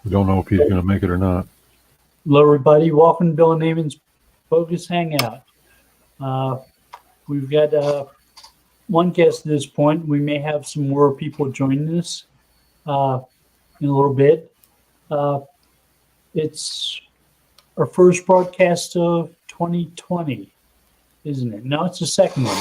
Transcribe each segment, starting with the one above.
We don't know if he's going to make it or not. Hello, everybody. Welcome to Bill and Ammon's Bogus Hangout. We've got one guest at this point. We may have some more people joining us in a little bit. It's our first broadcast of 2020, isn't it? No, it's the second one.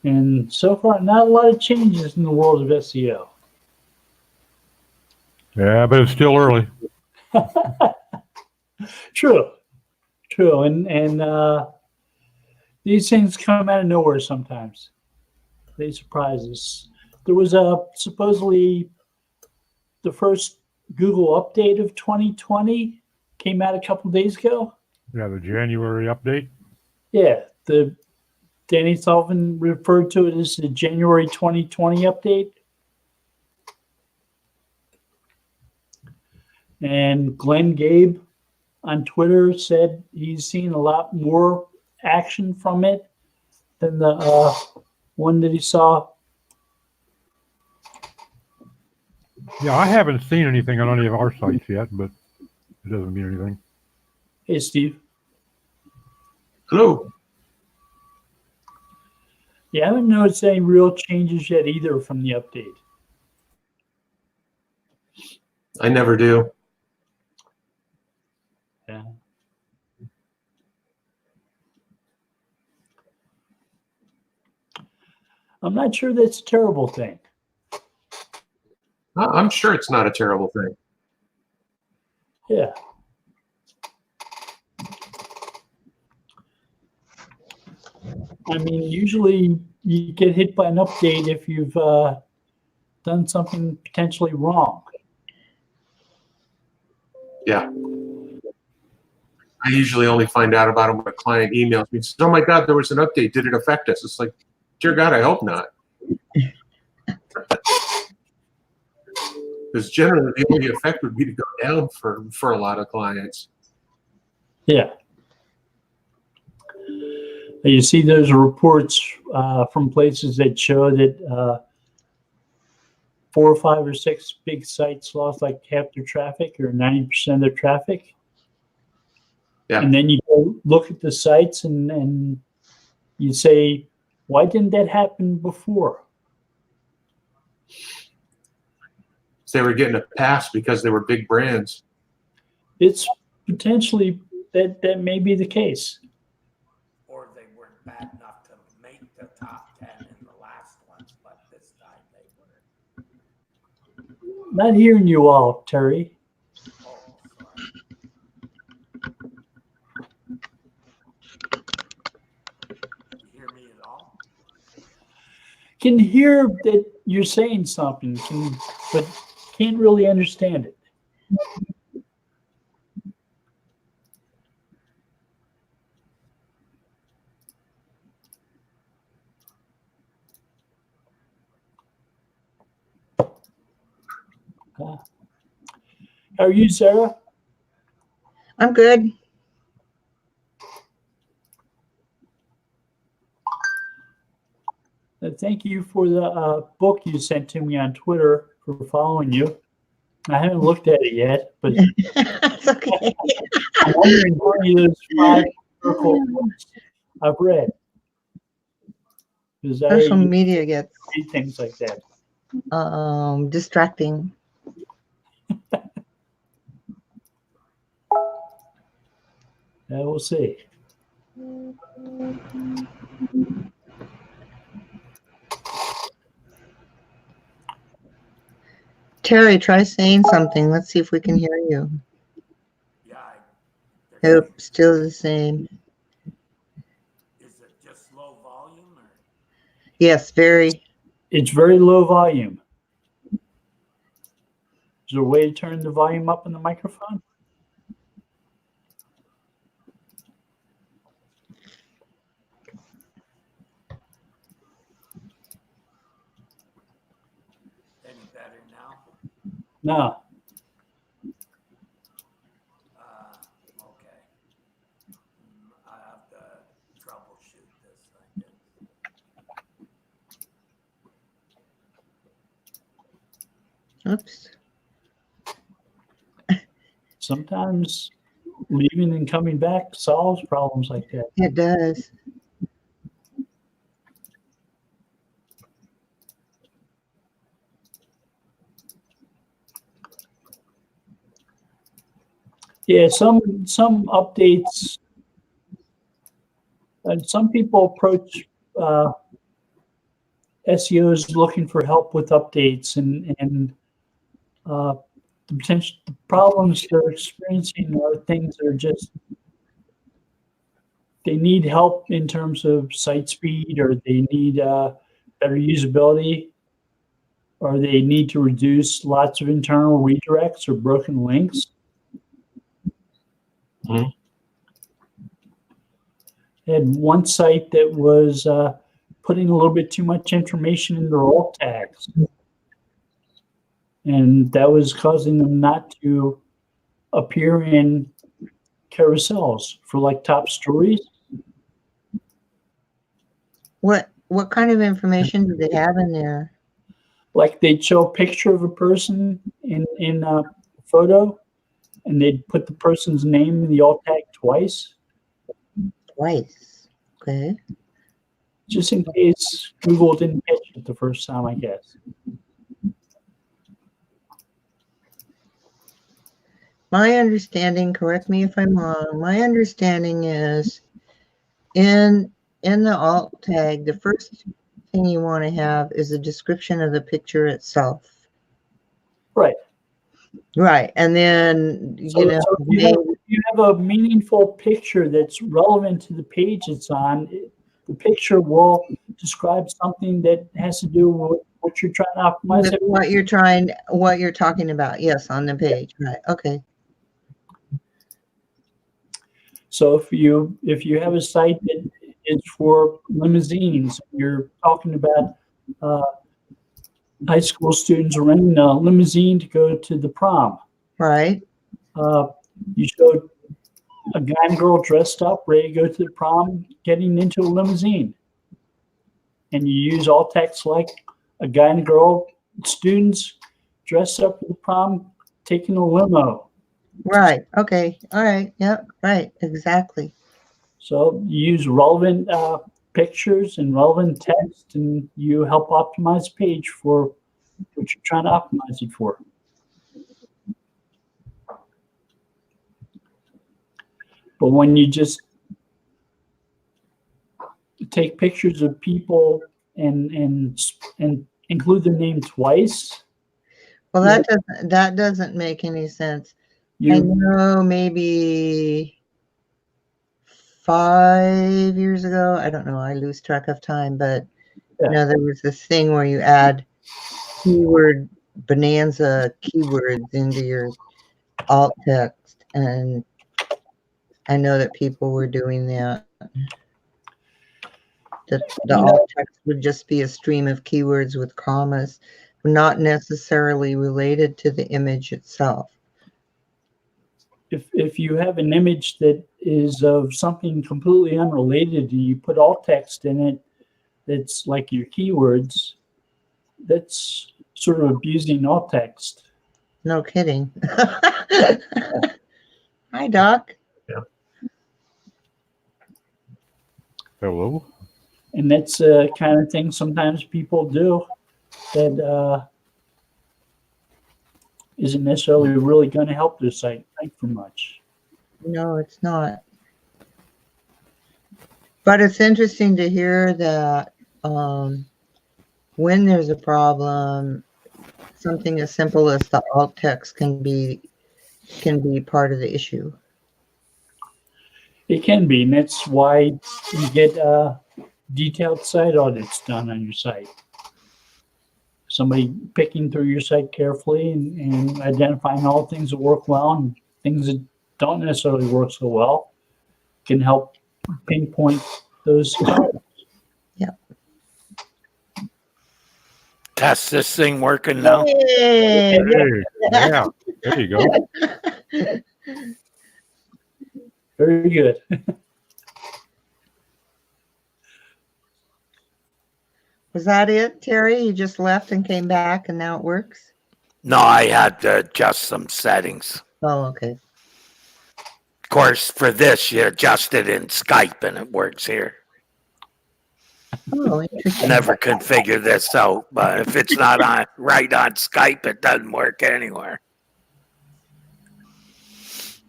And so far, not a lot of changes in the world of SEO. Yeah, but it's still early. True. And these things come out of nowhere sometimes. They surprise us. There was supposedly the first Google update of 2020 came out a couple of days ago. Yeah, the January update. Yeah, Danny Sullivan referred to it as the January 2020 update. And Glenn Gabe on Twitter said he's seen a lot more action from it than the one that he saw. Yeah, I haven't seen anything on any of our sites yet, but it doesn't mean anything. Hey, Steve. Hello. Yeah, I haven't noticed any real changes yet either from the update. I never do. Yeah. I'm not sure that's a terrible thing. I'm sure it's not a terrible thing. Yeah. I mean, usually you get hit by an update if you've done something potentially wrong. Yeah. I usually only find out about it when a client emails me and says, "Oh my God, there was an update. Did it affect us?" It's like, dear God, I hope not. Because generally the only effect would be to go down for a lot of clients. Yeah. You see those reports from places that show that 4 or 5 or 6 big sites lost like half their traffic or 90% of their traffic. Yeah. And then you go look at the sites and you say, why didn't that happen before? They were getting a pass because they were big brands. It's potentially that may be the case. Or they weren't bad enough to make the top 10 in the last ones, but this time they were. Not hearing you all, Terry. Oh, sorry. You hear me at all? Can hear that you're saying something, but can't really understand it. How are you, Sarah? I'm good. Thank you for the book you sent to me on Twitter for following you. I haven't looked at it yet, but It's okay. I'm wondering how many of those 5 historical books I've read. Because Social I media gets read things like that. distracting. We'll see. Terry, try saying something. Let's see if we can hear you. Yeah. Nope, still the same. Is it just low volume or? Yes, very. It's very low volume. Is there a way to turn the volume up on the microphone? Any better now? No. Okay. I have to troubleshoot this, I guess. Oops. Sometimes leaving and coming back solves problems like that. It does. Yeah, some updates. Some people approach SEOs looking for help with updates, and the potential the problems they're experiencing are things that are just they need help in terms of site speed, or they need better usability, or they need to reduce lots of internal redirects or broken links. Mhm. Had one site that was putting a little bit too much information in their alt tags, and that was causing them not to appear in carousels for like top stories. What kind of information do they have in there? Like they'd show a picture of a person in a photo, and they'd put the person's name in the alt tag twice, Twice. Okay. just in case Google didn't catch it the first time, I guess. My understanding, correct me if I'm wrong, my understanding is in the alt tag, the first thing you want to have is a description of the picture itself. Right. Right. And then, So if you have a meaningful picture that's relevant to the page it's on, the picture will describe something that has to do with what you're trying to optimize. with what you're talking about. Yes, on the page. Right. Okay. So if you have a site that is for limousines, you're talking about high school students renting a limousine to go to the prom. Right. You showed a guy and girl dressed up, ready to go to the prom, getting into a limousine. And you use alt text like a guy and girl, students dressed up for the prom, taking a limo. Right. Okay. All right. Yep. Right. Exactly. So you use relevant pictures and relevant text, and you help optimize the page for what you're trying to optimize it for. But when you just take pictures of people and include their name twice, Well, that doesn't make any sense. I you know maybe 5 years ago, I don't know, I lose track of time, but Yeah. there was this thing where you add keyword bonanza keywords into your alt text, and I know that people were doing that. The alt text would just be a stream of keywords with commas, not necessarily related to the image itself. if you have an image that is of something completely unrelated and you put alt text in it that's like your keywords, that's sort of abusing alt text. No kidding. Hi, Doc. Hello. And that's the kind of thing sometimes people do that isn't necessarily really going to help their site rank for much. No, it's not. But it's interesting to hear that when there's a problem, something as simple as the alt text can be part of the issue. It can be, and that's why you get detailed site audits done on your site. Somebody picking through your site carefully and identifying all things that work well and things that don't necessarily work so well can help pinpoint those problems. Test this thing working now. Yay! Hey, yeah, there you go. Very good. Was that it, Terry? You just left and came back and now it works? No, I had to adjust some settings. Oh, okay. Of course, for this, you adjust it in Skype and it works here. Oh, interesting. Never configure this out, but if it's not on right on Skype, it doesn't work anywhere.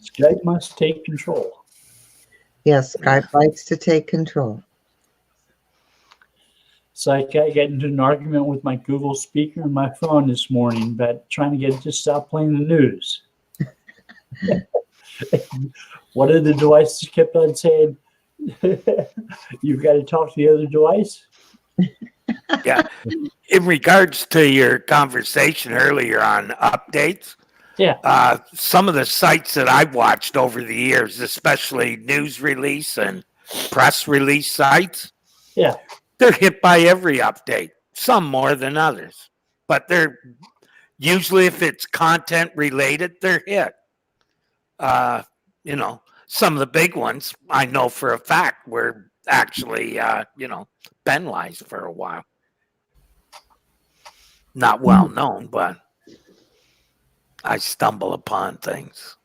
Skype must take control. Yes, Skype likes to take control. It's like I got into an argument with my Google speaker and my phone this morning about trying to get it to stop playing the news. One of the devices kept on saying, "You've got to talk to the other device." Yeah. In regards to your conversation earlier on updates, Yeah. some of the sites that I've watched over the years, especially news release and press release sites, Yeah. they're hit by every update, some more than others. But they're usually, if it's content related, they're hit. You know, some of the big ones I know for a fact were actually, penalized for a while. Not well known, but I stumble upon things.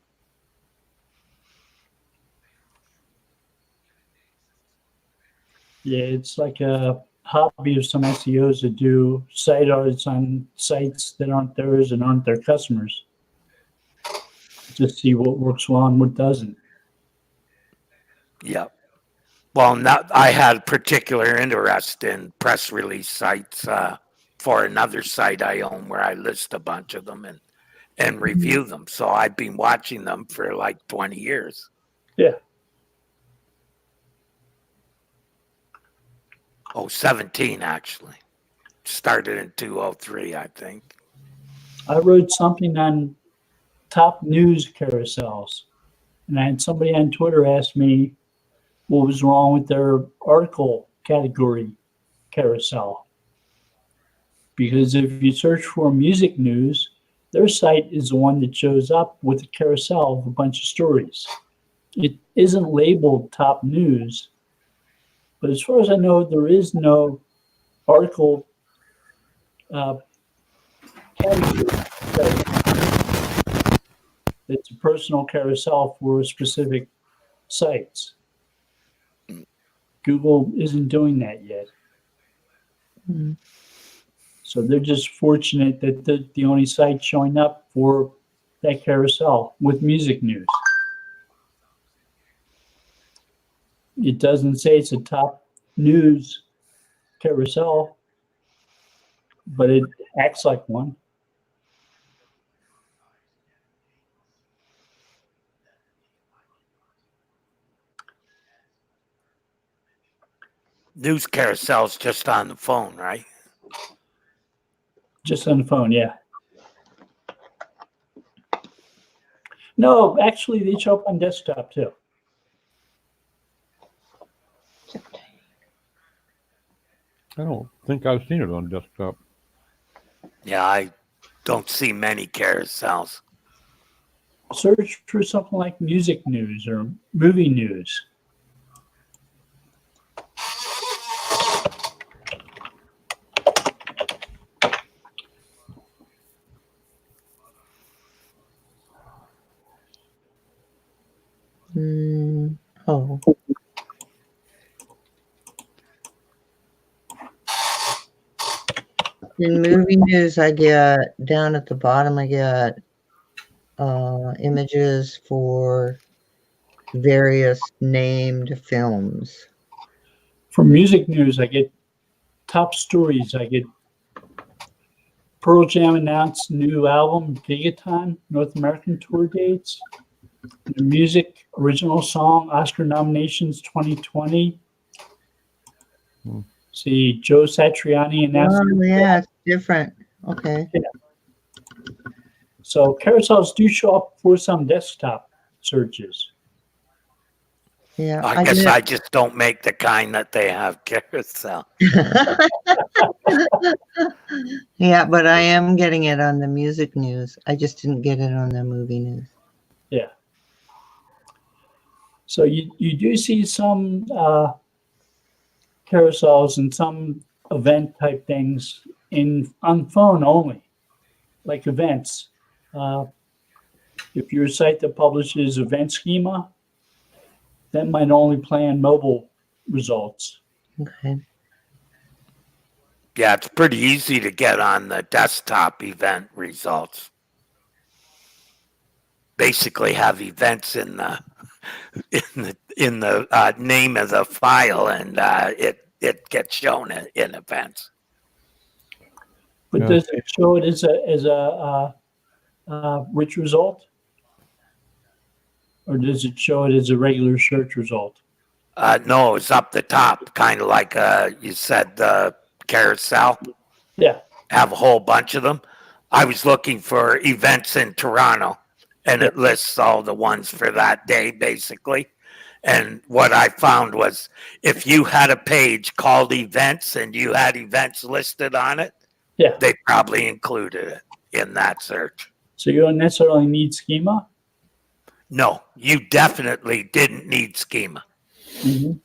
Yeah, it's like a hobby of some SEOs that do site audits on sites that aren't theirs and aren't their customers. Just see what works well and what doesn't. Yep. Well, not, I had particular interest in press release sites for another site I own where I list a bunch of them and review them. So I've been watching them for like 20 years. Yeah. Oh, 17 actually. Started in 203, I think. I wrote something on top news carousels, and I had somebody on Twitter ask me what was wrong with their article category carousel. Because if you search for music news, their site is the one that shows up with a carousel of a bunch of stories. It isn't labeled top news, but as far as I know, there is no article category. It's a personal carousel for specific sites. Google isn't doing that yet. Mm. So they're just fortunate that they're the only site showing up for that carousel with music news. It doesn't say it's a top news carousel, but it acts like one. News carousel's just on the phone, right? Just on the phone, yeah. No, actually, they show up on desktop too. I don't think I've seen it on desktop. Yeah, I don't see many carousels. Search for something like music news or movie news. Oh. In movie news, I get down at the bottom, I get images for various named films. For music news, I get top stories. I get Pearl Jam announced new album, Gigaton, North American tour dates. The music, original song, Oscar nominations 2020. See, Joe Satriani announced. Oh, yeah, it's different. Okay. So carousels do show up for some desktop searches. Yeah. I guess I just don't make the kind that they have carousel. Yeah, but I am getting it on the music news. I just didn't get it on the movie news. Yeah. So you do see some carousels and some event type things on phone only. like events. If you're a site that publishes event schema, that might only play on mobile results. Okay. Yeah, it's pretty easy to get on the desktop event results. Basically, have events in the name of the file, and it gets shown in events. But Yeah. does it show it as a rich result? Or does it show it as a regular search result? No, it's up the top, kind of like you said, the carousel. Yeah. Have a whole bunch of them. I was looking for events in Toronto, and it lists all the ones for that day, basically. And what I found was if you had a page called events and you had events listed on it, Yeah. they probably included it in that search. So you don't necessarily need schema? No, you definitely didn't need schema. Mm-hmm.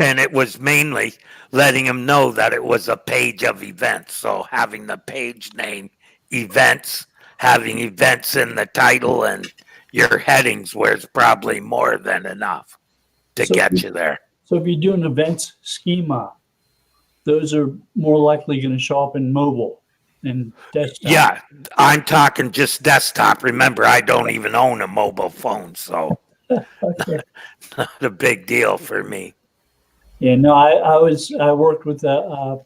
And it was mainly letting them know that it was a page of events. So having the page name events, having events in the title, and your headings was probably more than enough to get you there. So if you do an events schema, those are more likely going to show up in mobile and desktop. Yeah, I'm talking just desktop. Remember, I don't even own a mobile phone, so Okay. not a big deal for me. Yeah, no, I worked with a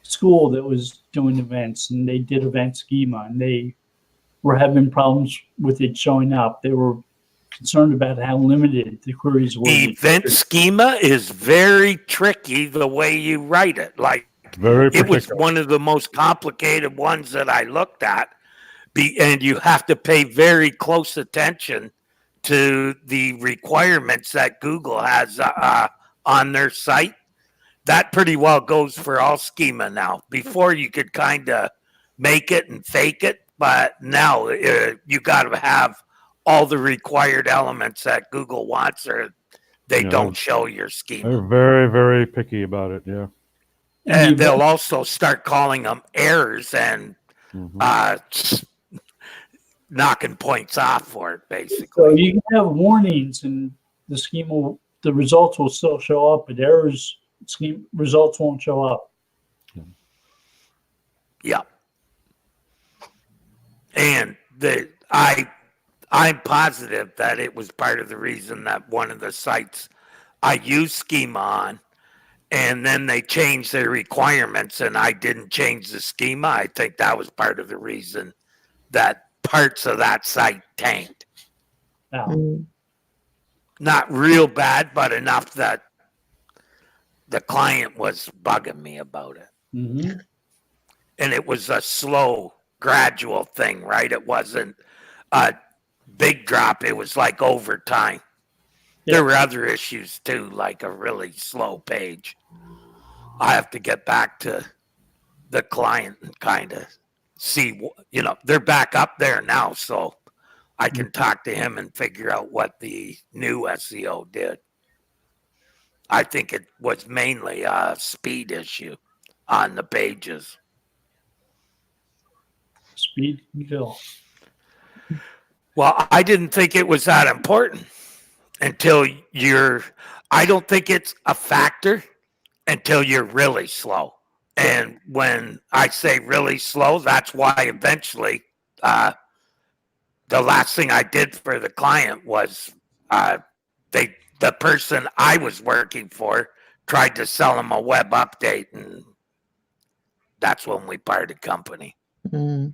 school that was doing events, and they did event schema, and they were having problems with it showing up. They were concerned about how limited the queries were. Event schema is very tricky the way you write it. Like, Very it was particular. one of the most complicated ones that I looked at. And you have to pay very close attention to the requirements that Google has on their site. That pretty well goes for all schema now. Before you could kind of make it and fake it, but now you got to have all the required elements that Google wants, or they Yeah, don't show your schema. They're very, very picky about it. Yeah. And they'll also start calling them errors and Mhm. knocking points off for it, basically. So you can have warnings, and the schema, the results will still show up, but errors, results won't show up. Yeah. And I'm positive that it was part of the reason that one of the sites I used schema on, and then they changed their requirements and I didn't change the schema. I think that was part of the reason that parts of that site tanked. Now, Mm. Not real bad, but enough that the client was bugging me about it. mhm. And it was a slow, gradual thing, right? It wasn't a big drop. It was like over time. Yeah. There were other issues too, like a really slow page. I have to get back to the client and kind of see, they're back up there now. So I can talk to him and figure out what the new SEO did. I think it was mainly a speed issue on the pages. Speed can kill. Well, I didn't think it was that important until I don't think it's a factor until you're really slow. And when I say really slow, that's why eventually the last thing I did for the client was the person I was working for tried to sell him a web update, and that's when we parted company. Mm.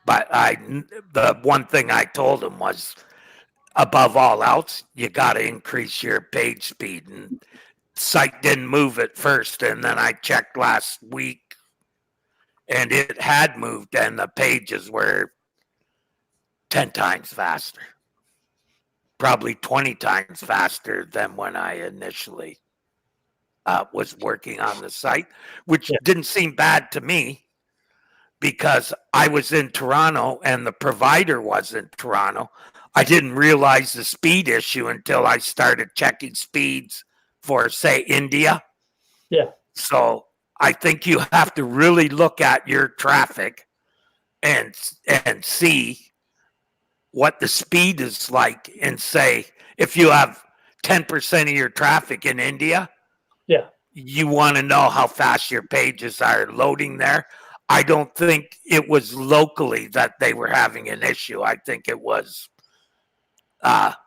But the one thing I told him was, above all else, you got to increase your page speed. And site didn't move at first, and then I checked last week, and it had moved, and the pages were 10 times faster, probably 20 times faster than when I initially was working on the site, which didn't seem bad to me, because I was in Toronto and the provider was in Toronto. I didn't realize the speed issue until I started checking speeds for, say, India. Yeah. So I think you have to really look at your traffic and see what the speed is like, and say, if you have 10% of your traffic in India, Yeah. you want to know how fast your pages are loading there. I don't think it was locally that they were having an issue. I think it was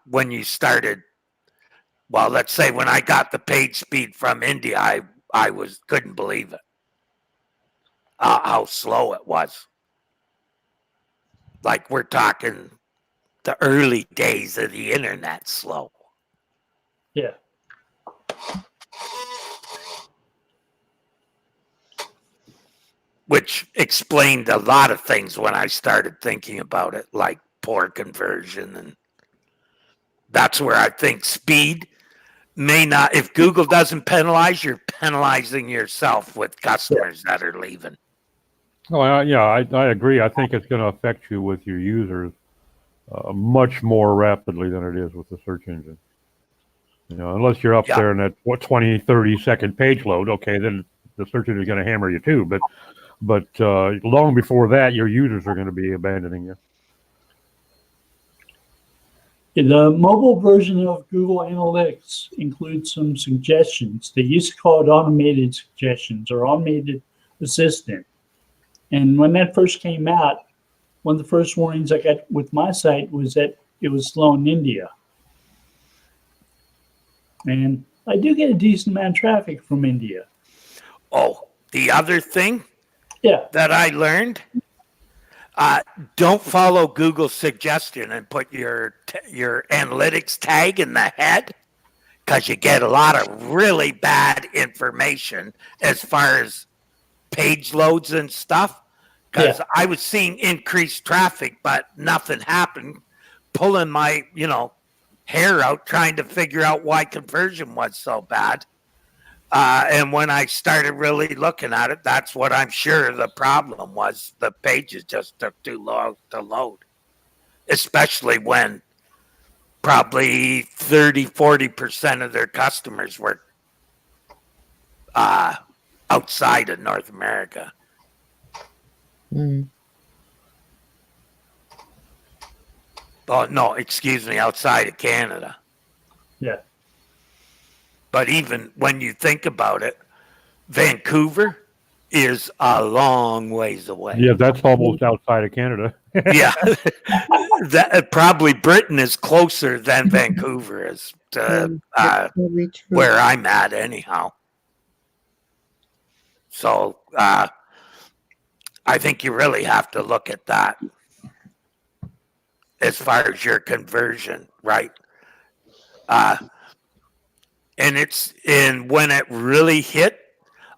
when you started. Well, let's say when I got the page speed from India, I couldn't believe it. How slow it was. Like, we're talking the early days of the internet slow. Yeah. Which explained a lot of things when I started thinking about it, like poor conversion. And that's where I think speed may not, if Google doesn't penalize, you're penalizing yourself with customers that are leaving. Oh, I agree. I think it's going to affect you with your users much more rapidly than it is with the search engine. You know, unless you're up there in that 20, 30-second page load, okay, then the search engine is going to hammer you too. But long before that, your users are going to be abandoning you. The mobile version of Google Analytics includes some suggestions. They used to call it automated suggestions or automated assistant. And when that first came out, one of the first warnings I got with my site was that it was slow in India. And I do get a decent amount of traffic from India. Oh, the other thing that I learned, don't follow Google's suggestion and put your analytics tag in the head, because you get a lot of really bad information as far as page loads and stuff. Because I was seeing increased traffic, but nothing happened. Pulling my, hair out trying to figure out why conversion was so bad. And when I started really looking at it, that's what I'm sure the problem was. The pages just took too long to load, especially when probably 30-40% of their customers were outside of North America. Mm. Oh, no, excuse me, outside of Canada. Yeah. But even when you think about it, Vancouver is a long ways away. Yeah, that's almost outside of Canada. Yeah. Probably Britain is closer than Vancouver is to where I'm at anyhow. So I think you really have to look at that as far as your conversion, right? And when it really hit,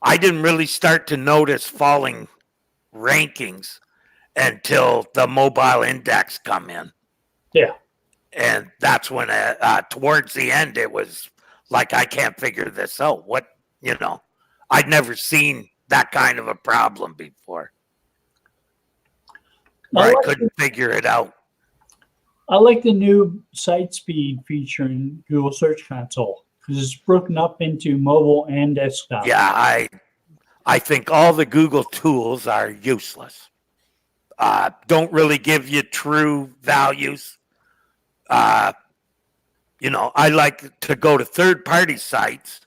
I didn't really start to notice falling rankings until the mobile index come in. Yeah. And that's when towards the end, it was like, I can't figure this out. I'd never seen that kind of a problem before. I couldn't figure it out. I like the new site speed feature in Google Search Console because it's broken up into mobile and desktop. Yeah, I think all the Google tools are useless. Don't really give you true values. I like to go to third-party sites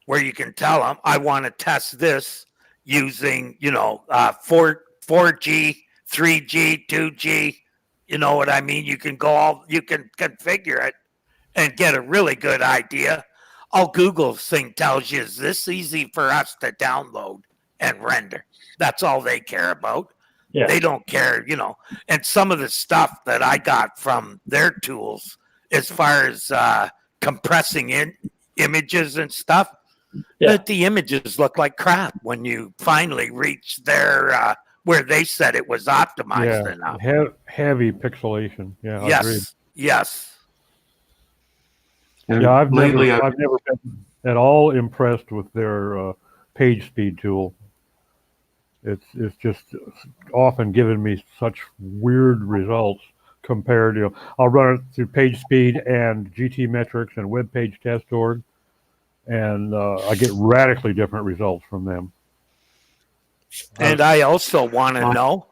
where you can tell them, I want to test this using, 4G, 3G, 2G. You know what I mean? You can configure it and get a really good idea. All Google's thing tells you is this easy for us to download and render. That's all they care about. Yeah. They don't care, and some of the stuff that I got from their tools as far as compressing in images and stuff, that the images look like crap when you finally reach their where they said it was optimized enough. Heavy pixelation. Yeah. Yes. Yes. And I've never been at all impressed with their page speed tool. It's just often given me such weird results compared to, I'll run it through page speed and GTmetrix and webpage test.org, and I get radically different results from them. And I also want to know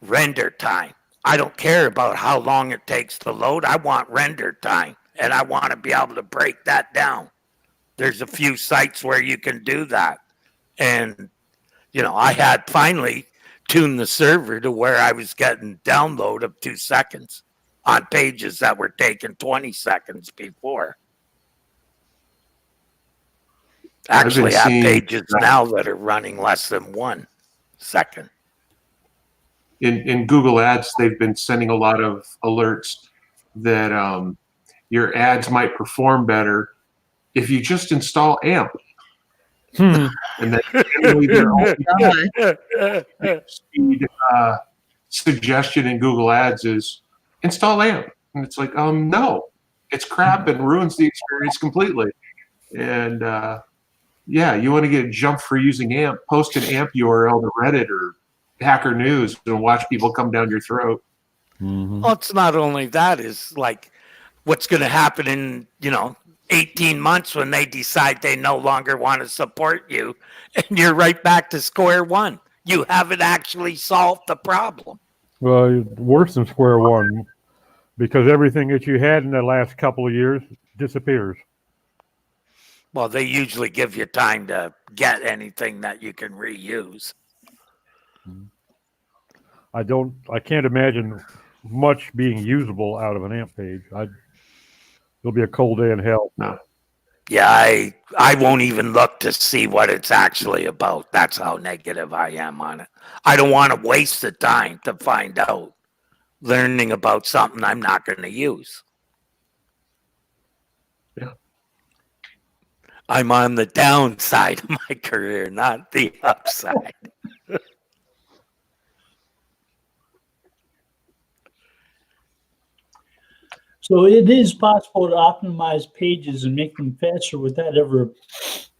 render time. I don't care about how long it takes to load. I want render time, and I want to be able to break that down. There's a few sites where you can do that. And, I had finally tuned the server to where I was getting download of 2 seconds on pages that were taking 20 seconds before. Actually, I have pages now that are running less than 1 second. In Google Ads, they've been sending a lot of alerts that your ads might perform better if you just install AMP. And then generally their only speed suggestion in Google Ads is install AMP. And it's like, no, it's crap and ruins the experience completely. And you want to get a jump for using AMP, post an AMP URL to Reddit or Hacker News and watch people come down your throat. Well, it's not only that, is like what's going to happen in, 18 months when they decide they no longer want to support you, and you're right back to square one. You haven't actually solved the problem. Well, worse than square one, because everything that you had in the last couple of years disappears. Well, they usually give you time to get anything that you can reuse. I can't imagine much being usable out of an AMP page. It'll be a cold day in hell. No. Yeah, I won't even look to see what it's actually about. That's how negative I am on it. I don't want to waste the time to find out learning about something I'm not going to use. Yeah. I'm on the downside of my career, not the upside. So it is possible to optimize pages and make them faster without ever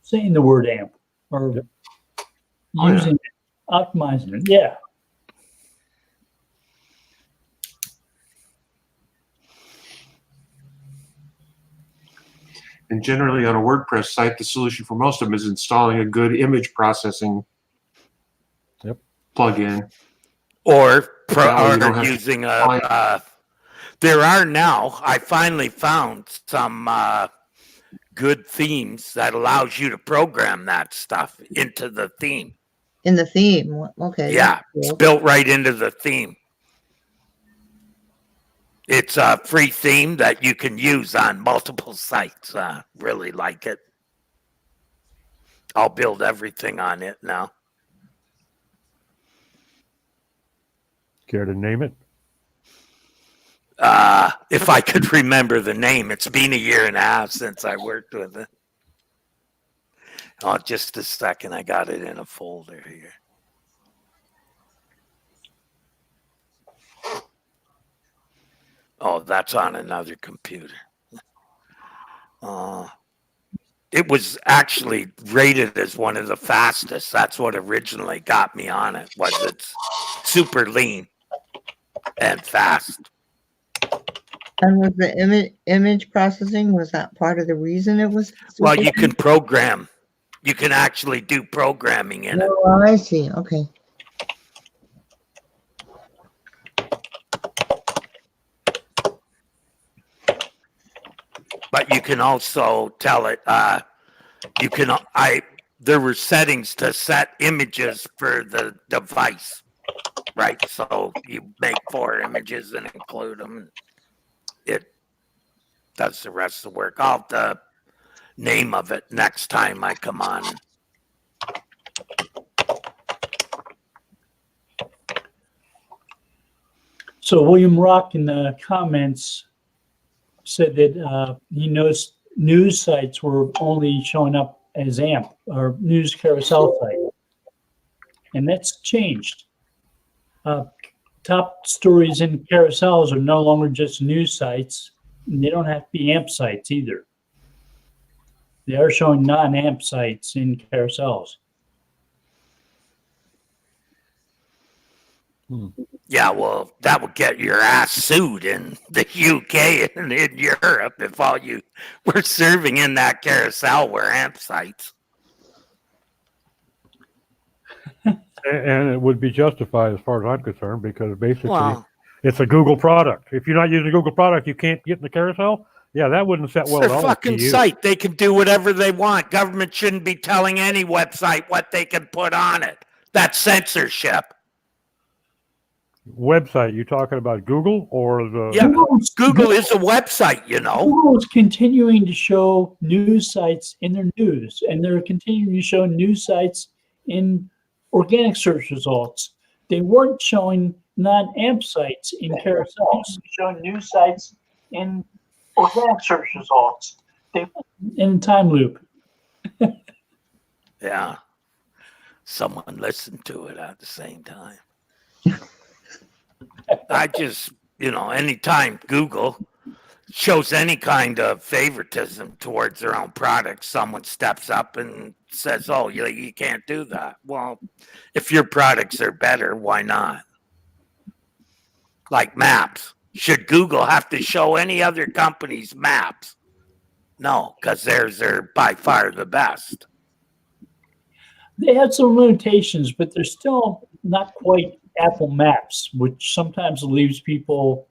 saying the word AMP or using it, optimizing it. Yeah. And generally on a WordPress site, the solution for most of them is installing a good image processing plugin. Or don't have using there are now, I finally found some good themes that allows you to program that stuff into the theme. In the theme. Okay. Yeah, that's it's cool. built right into the theme. It's a free theme that you can use on multiple sites. Really like it. I'll build everything on it now. Care to name it? If I could remember the name. It's been a year and a half since I worked with it. Oh, just a second. I got it in a folder here. Oh, that's on another computer. It was actually rated as one of the fastest. That's what originally got me on it. Was it's super lean and fast. And was the image processing, was that part of the reason it was? Well, you can program. You can actually do programming in it. Oh, I see. Okay. But you can also tell it, there were settings to set images for the device, right? So you make 4 images and include them. It does the rest of the work. I'll have the name of it next time I come on. So William Rock in the comments said that he knows news sites were only showing up as AMP or news carousel site. And that's changed. Top stories in carousels are no longer just news sites, and they don't have to be AMP sites either. They are showing non-AMP sites in carousels. Yeah, well, that would get your ass sued in the UK and in Europe if all you were serving in that carousel were AMP sites. And it would be justified as far as I'm concerned because basically Well, it's a Google product. If you're not using a Google product, you can't get in the carousel. Yeah, that wouldn't set it's well their at all. fucking site. They can do whatever they want. Government shouldn't be telling any website what they can put on it. That's censorship. Website, you talking about Google or the? Yeah, Google is a website, you know. Google is continuing to show news sites in their news, and they're continuing to show news sites in organic search results. They weren't showing non-AMP sites in carousels. Showing news sites in organic search results. They in time loop. Yeah. Someone listened to it at the same time. I just, anytime Google shows any kind of favoritism towards their own product, someone steps up and says, oh, you can't do that. Well, if your products are better, why not? Like maps. Should Google have to show any other company's maps? No, because theirs are by far the best. They have some limitations, but they're still not quite Apple Maps, which sometimes leaves people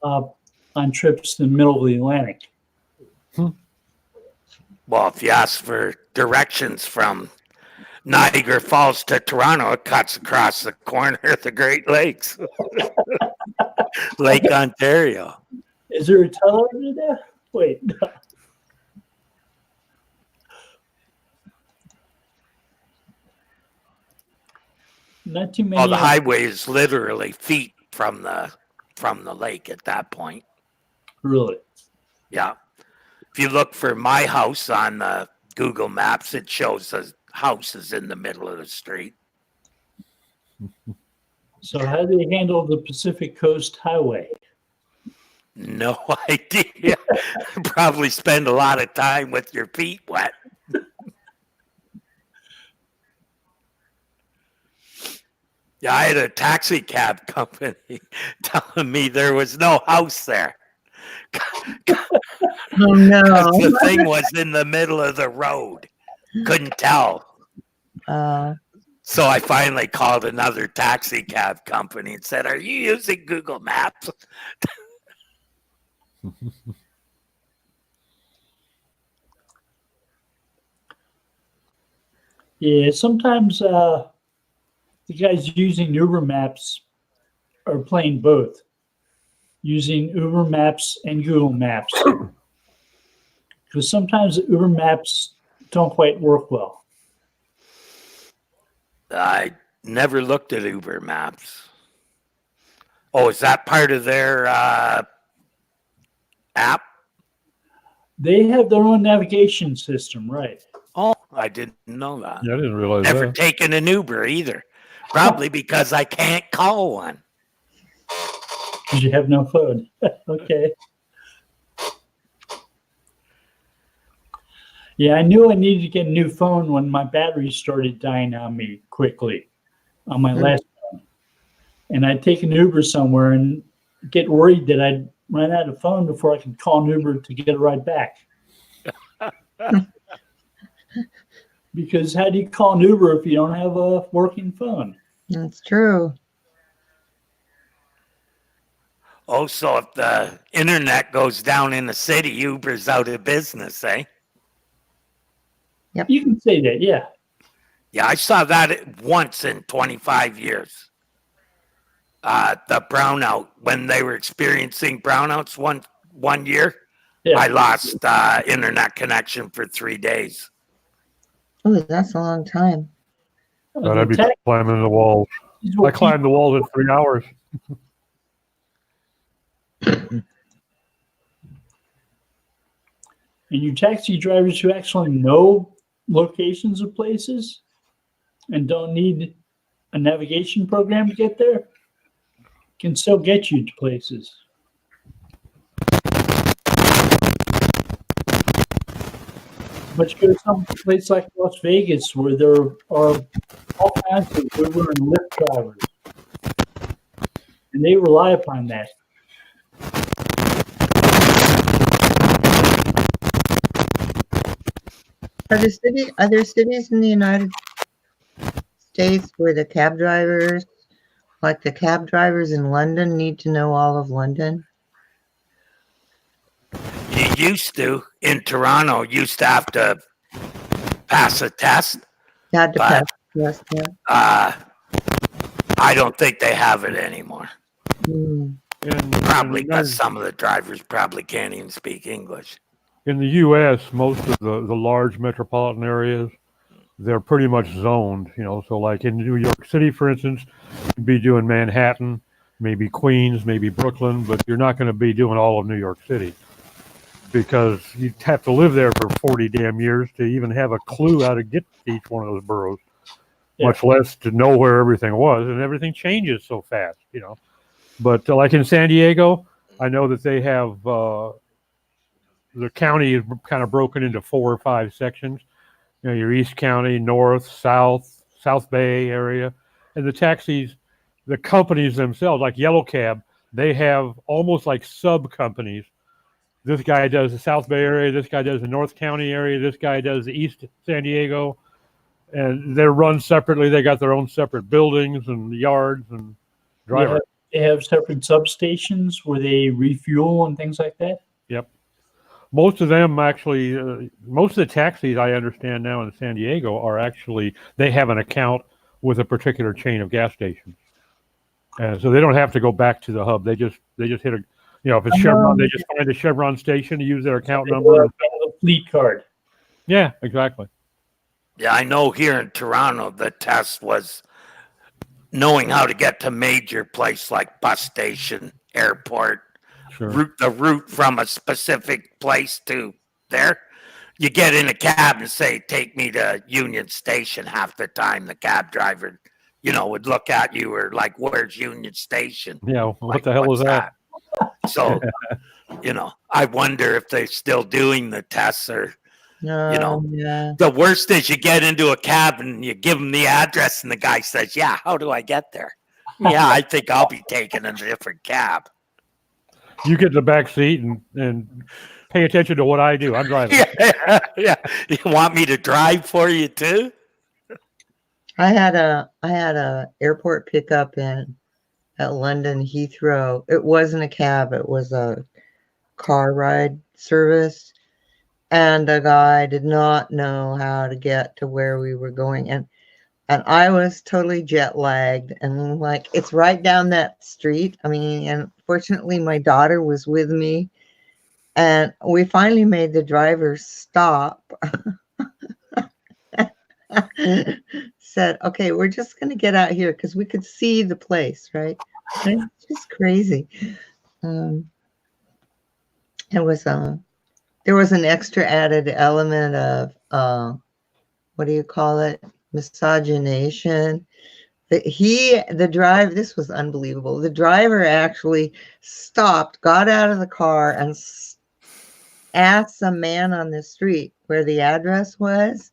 on trips in the middle of the Atlantic. Well, if you ask for directions from Niagara Falls to Toronto, it cuts across the corner of the Great Lakes. Lake Ontario. Is there a television there? Wait. Not too many. Well, the highway is literally feet from the lake at that point. Really? Yeah. If you look for my house on Google Maps, it shows the house is in the middle of the street. So how do they handle the Pacific Coast Highway? No idea. Probably spend a lot of time with your feet wet. Yeah, I had a taxi cab company telling me there was no house there. Oh no. The thing was in the middle of the road. Couldn't tell. So I finally called another taxi cab company and said, are you using Google Maps? Yeah, sometimes the guys using Uber Maps are playing both, using Uber Maps and Google Maps. Because sometimes Uber Maps don't quite work well. I never looked at Uber Maps. Oh, is that part of their app? They have their own navigation system, right? Oh, I didn't know that. Yeah, I didn't realize Never that. taken an Uber either. Probably because I can't call one. Because you have no phone. Okay. Yeah, I knew I needed to get a new phone when my battery started dying on me quickly on my last phone. And I'd take an Uber somewhere and get worried that I'd run out of phone before I could call an Uber to get a ride back. Because how do you call an Uber if you don't have a working phone? That's true. Oh, so if the internet goes down in the city, Uber's out of business, eh? You can say that, yeah. Yeah, I saw that once in 25 years. The brownout, when they were experiencing brownouts one year, Yeah. I lost internet connection for 3 days. Oh, that's a long time. But I'd be climbing the walls. I climbed the walls in 3 hours. And you taxi drivers who actually know locations of places and don't need a navigation program to get there can still get you to places. But you go to some place like Las Vegas where there are all kinds of Uber and Lyft drivers. And they rely upon that. Are there cities in the United states where the cab drivers, like the cab drivers in London, need to know all of London? You used to, in Toronto, used to have to pass a test. You had to pass But the test, yeah. I don't think they have it anymore. Hmm. Probably because some of the drivers probably can't even speak English. In the U.S., most of the large metropolitan areas, they're pretty much zoned, you know. So like in New York City, for instance, you'd be doing Manhattan, maybe Queens, maybe Brooklyn, but you're not going to be doing all of New York City because you'd have to live there for 40 damn years to even have a clue how to get to each one of those boroughs, much less to know where everything was. And everything changes so fast, you know. But like in San Diego, I know that they have the county is kind of broken into 4 or 5 sections. You know, your East County, North, South Bay area, and the taxis, the companies themselves, like Yellow Cab, they have almost like sub companies. This guy does the South Bay area, this guy does the North County area, this guy does the East San Diego, and they're run separately. They got their own separate buildings and yards and drivers. They have separate substations where they refuel and things like that. Yep. Most of them actually, most of the taxis I understand now in San Diego are actually, they have an account with a particular chain of gas stations. And so they don't have to go back to the hub. They just hit a, you know, if it's Chevron, they just find a Chevron station to use their account number. A fleet card. Yeah, exactly. Yeah, I know here in Toronto, the test was knowing how to get to major place like bus station, airport, Sure. the route from a specific place to there. You get in a cab and say, take me to Union Station. Half the time the cab driver, you know, would look at you or like, where's Union Station? Yeah, what Like, the hell what's is that? So, you know, I wonder if they're still doing the tests or, you know, Yeah. the worst is you get into a cab and you give them the address and the guy says, yeah, how do I get there? Yeah, I think I'll be taking a different cab. You get in the back seat and pay attention to what I do. I'm driving. Yeah. You want me to drive for you too? I had a airport pickup at London Heathrow. It wasn't a cab, it was a car ride service. And the guy did not know how to get to where we were going. And I was totally jet lagged and like, it's right down that street. I mean, and fortunately my daughter was with me and we finally made the driver stop. Said, okay, we're just going to get out here because we could see the place, right? And it's just crazy. It was, there was an extra added element of, what do you call it? Misogynation. This was unbelievable. The driver actually stopped, got out of the car and asked some man on the street where the address was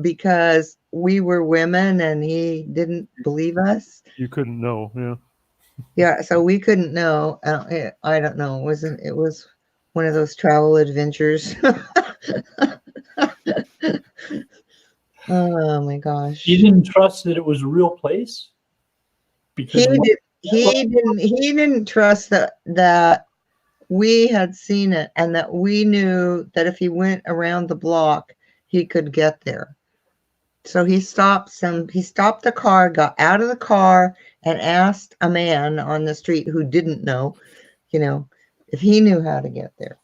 because we were women and he didn't believe us. You couldn't know. Yeah. Yeah. So we couldn't know. I don't know. It was one of those travel adventures. Oh my gosh. You didn't trust that it was a real place? Because He didn't trust that we had seen it and that we knew that if he went around the block, he could get there. So he stopped the car, got out of the car and asked a man on the street who didn't know, you know, if he knew how to get there.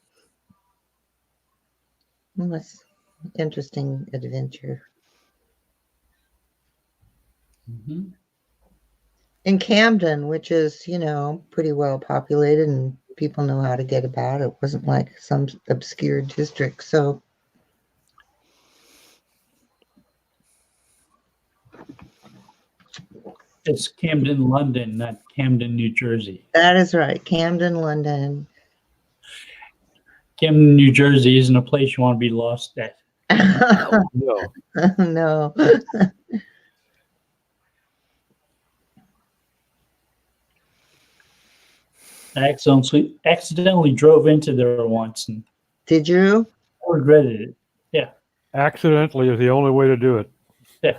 It was an interesting adventure. Mhm. In Camden, which is, you know, pretty well populated and people know how to get about. It wasn't like some obscure district. So It's Camden, London, not Camden, New Jersey. that is right. Camden, London. Camden, New Jersey isn't a place you want to be lost at. No. No. I accidentally drove into there once and Did you? regretted it. Accidentally is the only way to do it. Yeah.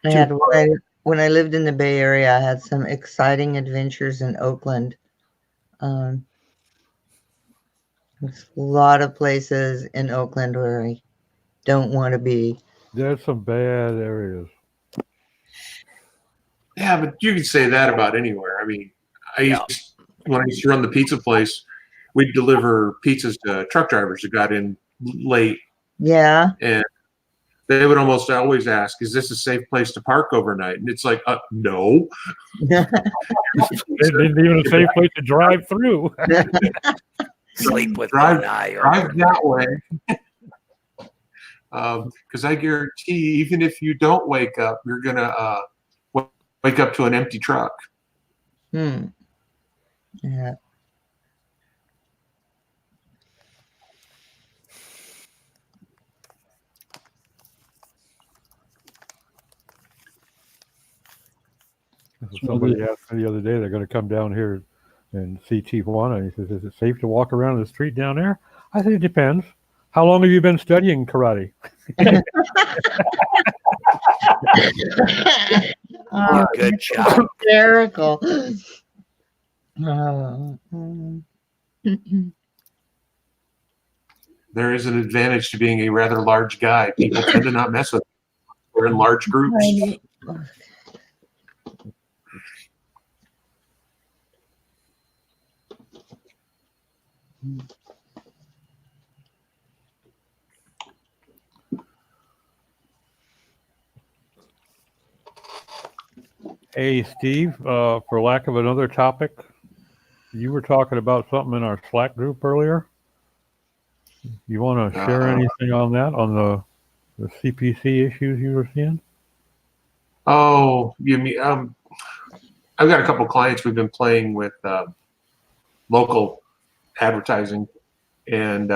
When I lived in the Bay Area, I had some exciting adventures in Oakland. There's a lot of places in Oakland where I don't want to be. There's some bad areas. Yeah, but you can say that about anywhere. I mean, when I used to run the pizza place, we'd deliver pizzas to truck drivers who got in late, Yeah. and they would almost always ask, "Is this a safe place to park overnight?" And it's like, no. It isn't even a safe place to drive through. Sleep with drive, one eye drive open. that way. Because I guarantee, even if you don't wake up, you're gonna wake up to an empty truck. Yeah. Somebody asked me the other day, they're going to come down here and see Tijuana. And he says, "Is it safe to walk around the street down there?" I said, "It depends. How long have you been studying karate?" Oh, Good job. hysterical. There is an advantage to being a rather large guy. People tend to not mess with them. We're in large groups. Hey, Steve, for lack of another topic, you were talking about something in our Slack group earlier. You want to share anything on that, on the CPC issues you were seeing? Oh, you mean I've got a couple clients we've been playing with local advertising, and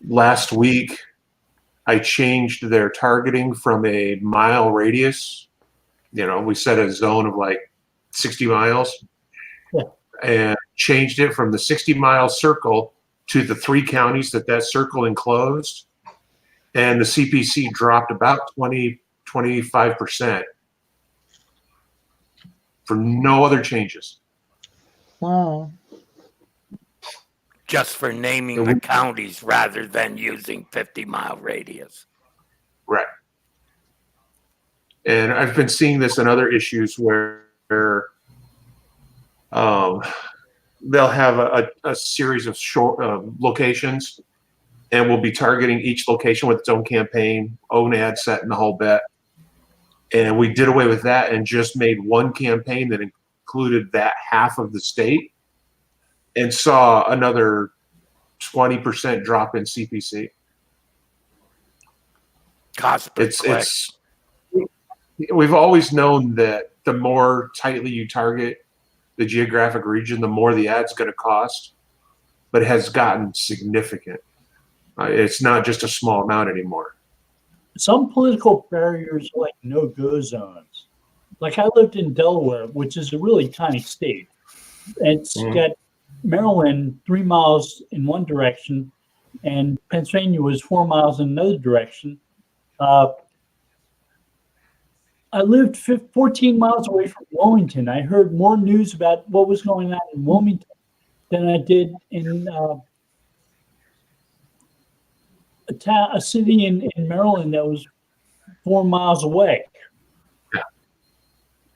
last week I changed their targeting from a mile radius. You know, we set a zone of like 60 miles, and changed it from the 60-mile circle to the 3 counties that circle enclosed, and the CPC dropped about 25% for no other changes. Wow. Just for naming the counties rather than using 50-mile radius. Right. And I've been seeing this in other issues where they'll have a series of short locations, and we'll be targeting each location with its own campaign, own ad set, and the whole bit. And we did away with that and just made one campaign that included that half of the state, and saw another 20% drop in CPC. Cost per click. We've always known that the more tightly you target the geographic region, the more the ad's going to cost, but it has gotten significant. It's not just a small amount anymore. Some political barriers are like no-go zones. Like I lived in Delaware, which is a really tiny state. It's got Maryland 3 miles in one direction, and Pennsylvania was 4 miles in another direction. I lived 14 miles away from Wilmington. I heard more news about what was going on in Wilmington than I did in a city in Maryland that was 4 miles away. Yeah.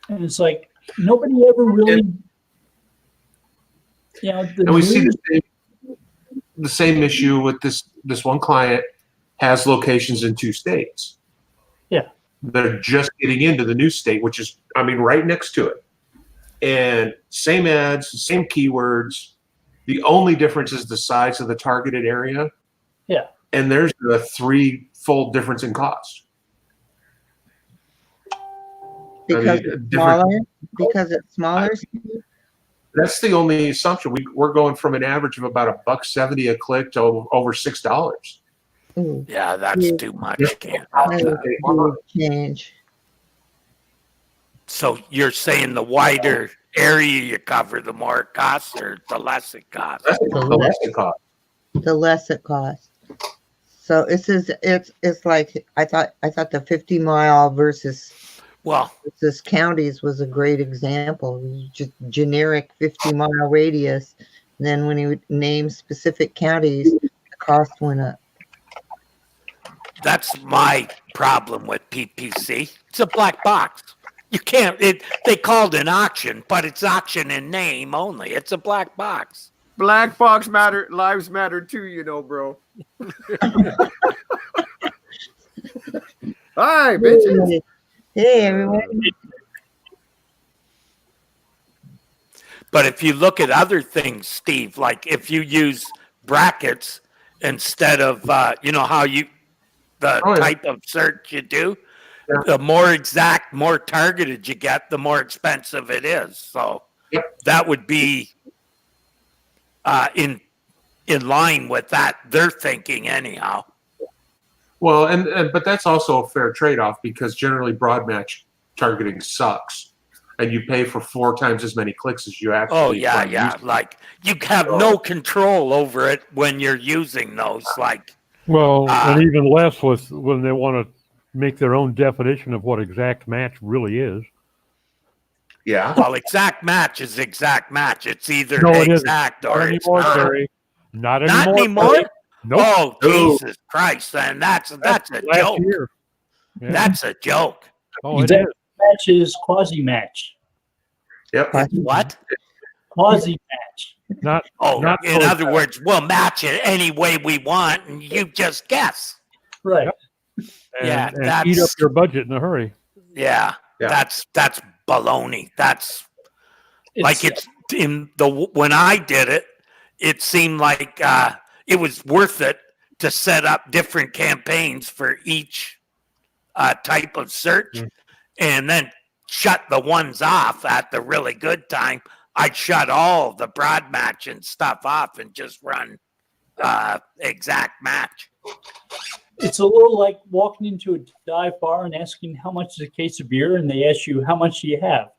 And it's like nobody ever really, and we see the same issue with this one client has locations in 2 states. Yeah. They're just getting into the new state, which is, right next to it. And same ads, same keywords. The only difference is the size of the targeted area. Yeah. And there's a 3-fold difference in cost. Because it's smaller? Because it's smaller? That's the only assumption. We're going from an average of about $1.70 a click to over $6. Ooh, Yeah, that's too much. Can't. that is a huge change. So you're saying the wider area you cover, the more it costs, or the less it costs? That's the less it costs. The less it costs. So it says it's like I thought the 50-mile versus Well, counties was a great example. It was just generic 50-mile radius. And then when he would name specific counties, the cost went up. that's my problem with PPC. It's a black box. You can't. They called an auction, but it's auction in name only. It's a black box. Black box matter, lives matter too, you know, bro. Hi, bitches. Hey, everyone. But if you look at other things, Steve, like if you use brackets instead of, you know, how you, the Oh, yeah. type of search you do, Yeah. the more exact, more targeted you get, the more expensive it is. So Yep. that would be in line with that, their thinking anyhow. Well, and but that's also a fair trade-off because generally broad match targeting sucks, and you pay for 4 times as many clicks as you actually. Oh yeah, find yeah. useful. Like you have no control over it when you're using those. Like Well, and even less with when they want to make their own definition of what exact match really is. Yeah. well, exact match is exact match. It's either No, it isn't. exact Not or it's anymore, not. Terry. Not Not anymore. anymore. Terry. Nope. Oh No. Jesus Christ! Then that's a Last joke. year. Yeah. That's a joke. Oh, it Exact is. match is quasi match. Yep. What? Quasi match. Not. Oh, Not in so other exact. words, we'll match it any way we want, and you just guess. Right. And, Yeah, and eat that's- up your budget in a hurry. Yeah, Yeah. that's baloney. That's like it's in the when I did it, it seemed like it was worth it to set up different campaigns for each type of search, and then shut the ones off at the really good time. I'd shut all the broad match and stuff off and just run exact match. It's a little like walking into a dive bar and asking how much is a case of beer, and they ask you how much do you have.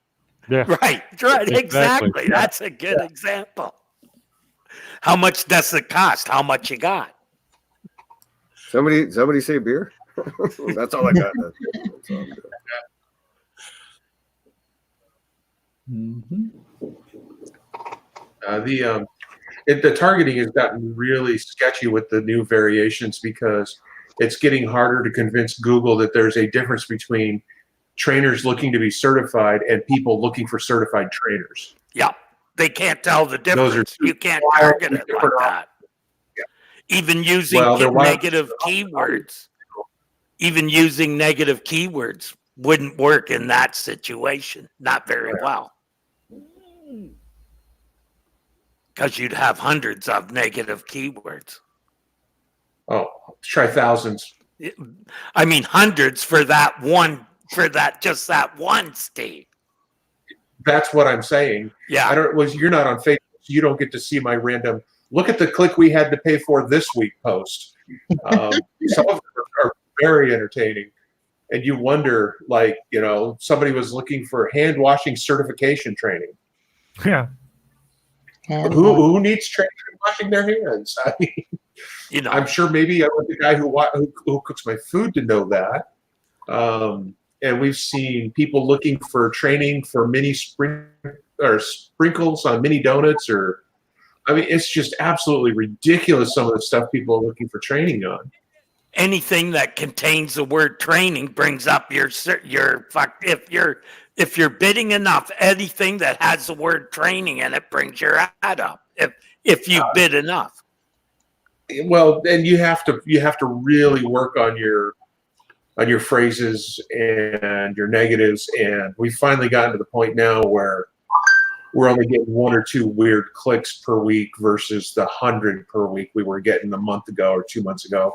Yeah. Right, Exactly. exactly. That's a good example. How much does it cost? How much you got? Somebody say beer. That's all I got. That's all. Mm-hmm. The targeting has gotten really sketchy with the new variations because it's getting harder to convince Google that there's a difference between trainers looking to be certified and people looking for certified trainers. Yep. They can't tell the Those are difference. You can't wildly target it like different that. Even using Well, they're wildly negative keywords, even using negative keywords wouldn't work in that situation. Not very well. Because you'd have hundreds of negative keywords. Oh, try thousands. I mean, hundreds for that one, just that one, Steve. That's what I'm saying. Yeah. You're not on Facebook, so you don't get to see my random. Look at the click we had to pay for this week post. Some of them are very entertaining, and you wonder, like, somebody was looking for hand washing certification training. Yeah. And Who needs training in washing their hands? I mean, You know, I'm sure maybe I want the guy who cooks my food to know that. And we've seen people looking for training for mini sprinkles on mini donuts, it's just absolutely ridiculous some of the stuff people are looking for training on. anything that contains the word training brings up your if you're bidding enough, anything that has the word training in it brings your ad up. If you bid enough. Well, and you have to really work on your phrases and your negatives, and we've finally gotten to the point now where we're only getting 1 or 2 weird clicks per week versus the 100 per week we were getting a month ago or 2 months ago.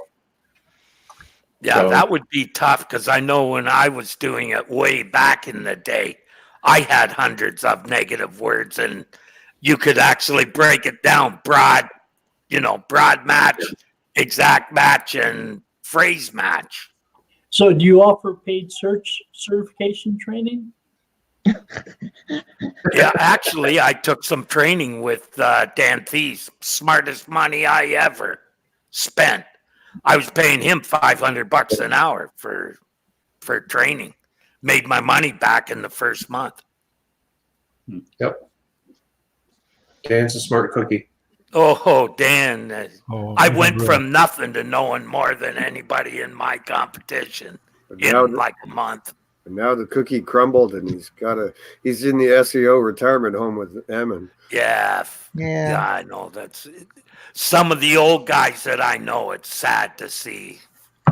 Yeah, So- that would be tough because I know when I was doing it way back in the day, I had hundreds of negative words, and you could actually break it down broad match, exact match, and phrase match. So, do you offer paid search certification training? Yeah, actually, I took some training with Dan Thies, smartest money I ever spent. I was paying him $500 an hour for training. Made my money back in the first month. Yep. Dan's a smart cookie. Oh, Dan. I he's went unreal. from nothing to knowing more than anybody in my competition Now, in like a month. and now the cookie crumbled, and he's in the SEO retirement home with Ammon. Yeah. Yeah. Yeah, I know. That's some of the old guys that I know. It's sad to see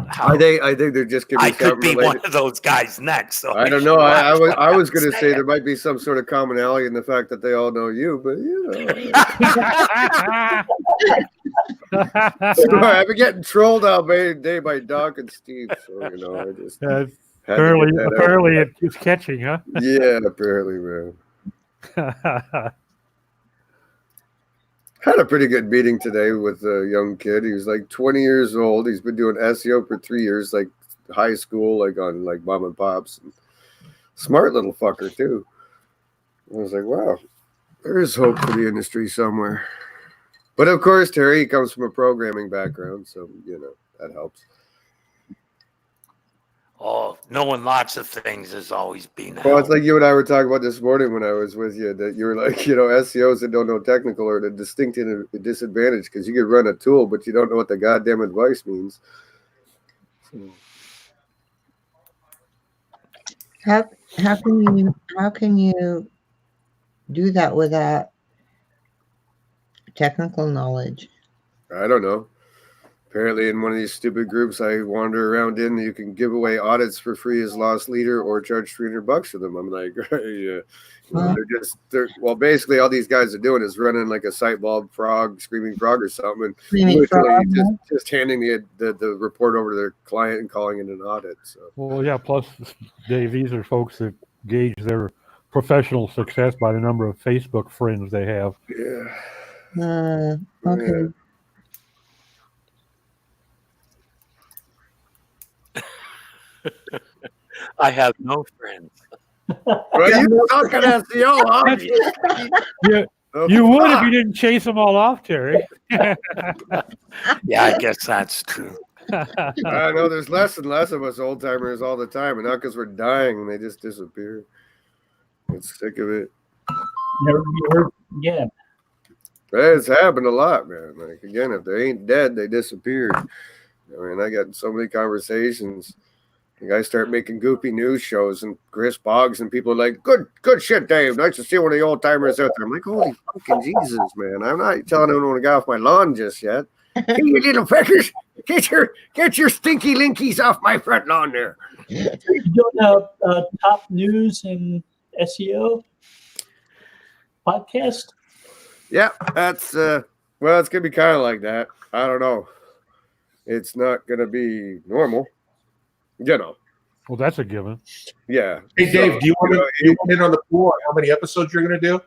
how I think they're just giving I could something be one related. of those guys next. So I we don't should know. watch what I was I'm going to say saying. there might be some sort of commonality in the fact that they all know you, but I've been getting trolled out day by Doc and Steve, so I just Yeah, had to get that out. apparently it's catching, huh? Yeah, apparently, man. Had a pretty good meeting today with a young kid. He was like 20 years old. He's been doing SEO for 3 years, like high school, like on like mom and pops. Smart little fucker too. I was like, wow, there is hope for the industry somewhere. But of course, Terry comes from a programming background, so that helps. Oh, knowing lots of things has always been. Well, it's like you and I were talking about this morning when I was with you, that you were like, SEOs that don't know technical are at a distinct disadvantage because you could run a tool, but you don't know what the goddamn advice means. How can you do that without technical knowledge? I don't know. Apparently, in one of these stupid groups I wander around in, you can give away audits for free as lost leader or charge $300 for them. I'm like, well, basically, all these guys are doing is running like a sight bulb frog, screaming frog or something, and literally just handing the report over to their client and calling it an audit. So, Well, yeah. Plus, Dave, these are folks that gauge their professional success by the number of Facebook friends they have. yeah. Okay. Yeah. I have no friends. Well, you suck at SEO, huh? Yeah, you would if you didn't chase them all off, Terry. Yeah, I guess that's true. I know there's less and less of us old timers all the time, and not because we're dying and they just disappear. I'm sick of it. Never be heard again. It's happened a lot, man. Like again, if they ain't dead, they disappeared. I got so many conversations. The guys start making goofy news shows and Chris Boggs, and people are like, good shit, Dave. Nice to see one of the old timers out there. I'm like, holy fucking Jesus, man. I'm not telling anyone to get off my lawn just yet. Hey, you little feckers, get your stinky linkies off my front lawn there. You doing a top news in SEO podcast? Yeah, that's well, it's gonna be kind of like that. I don't know. It's not gonna be normal. Well, that's a given. Yeah. Hey, Dave, do you want in on the pool on how many episodes you're going to do?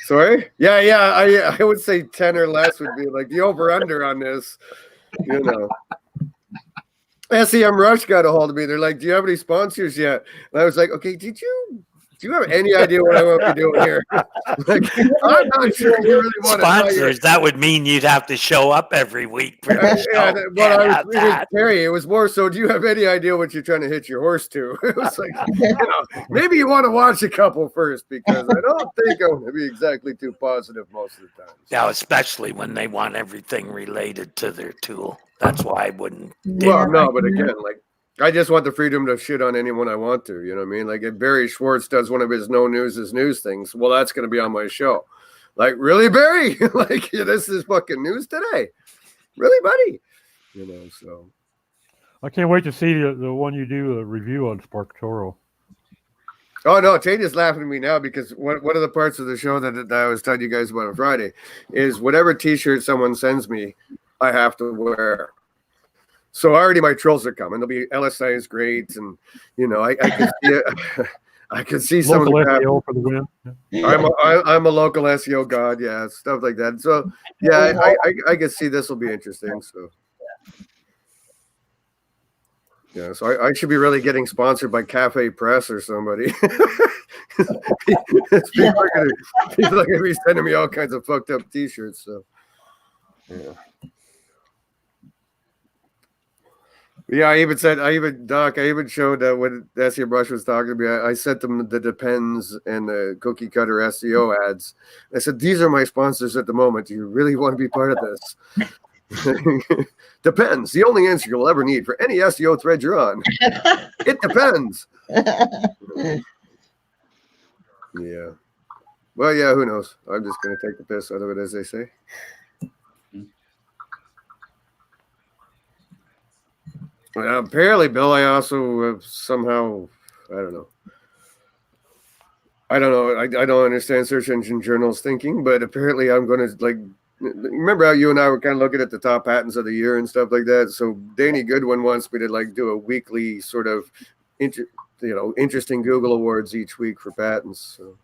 Sorry? Yeah. I would say 10 or less would be like the over-under on this. SEM Rush got a hold of me. They're like, do you have any sponsors yet? And I was like, okay, do you have any idea what I want to be doing here? Like, I'm not sure you really want Sponsors, that would mean you'd have to show up every week. For the show. Terry, it was more so, do you have any idea what you're trying to hitch your horse to? It was like, maybe you want to watch a couple first, because I don't think I'm going to be exactly too positive most of the time. Yeah, especially when they want everything related to their tool. That's why I wouldn't. Well, no, but again, like, I just want the freedom to shit on anyone I want to. You know what I mean? Like if Barry Schwartz does one of his no news is news things, well, that's going to be on my show. Like, really, Barry? Like, this is fucking news today. Really, buddy? So. I can't wait to see the one you do a review on SparkToro. Oh, no, Tanya's laughing at me now because one of the parts of the show that I was telling you guys about on Friday is whatever T-shirt someone sends me, I have to wear. So already my trolls are coming. There'll be LSI's grades, and I can see it. I can see some of the SEO for the win. I'm a local SEO god, yeah, stuff like that. So yeah, I can see this will be interesting. So yeah, so I should be really getting sponsored by Cafe Press or somebody. People are gonna be sending me all kinds of fucked up T-shirts. So yeah. Yeah, Doc, I even showed when SEO Brush was talking to me, I sent them the Depends and the cookie cutter SEO ads. I said, these are my sponsors at the moment. Do you really want to be part of this? Depends. The only answer you'll ever need for any SEO thread you're on. It depends. Yeah. Well, yeah, who knows? I'm just going to take the piss out of it, as they say. Apparently, Bill, I also somehow, I don't know. I don't understand search engine journals thinking, but apparently I'm going to remember how you and I were kind of looking at the top patents of the year and stuff like that. So Danny Goodwin wants me to do a weekly sort of, interesting Google awards each week for patents. So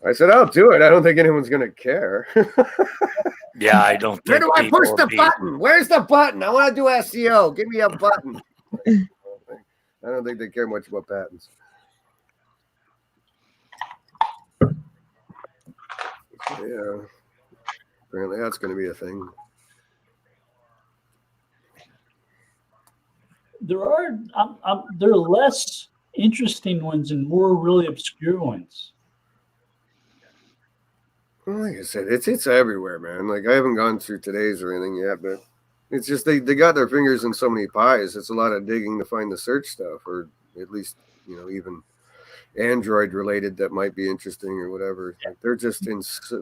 I said, I'll do it. I don't think anyone's going to care. Yeah, I don't think. Where do I push the button? Where's the button? I want to do SEO. Give me a button. I don't think they care much about patents. Yeah. Apparently that's going to be a thing. There are less interesting ones and more really obscure ones. Well, like I said, it's everywhere, man. Like I haven't gone through today's or anything yet, but it's just they got their fingers in so many pies. It's a lot of digging to find the search stuff, or at least even Android related that might be interesting or whatever. Like they're just it's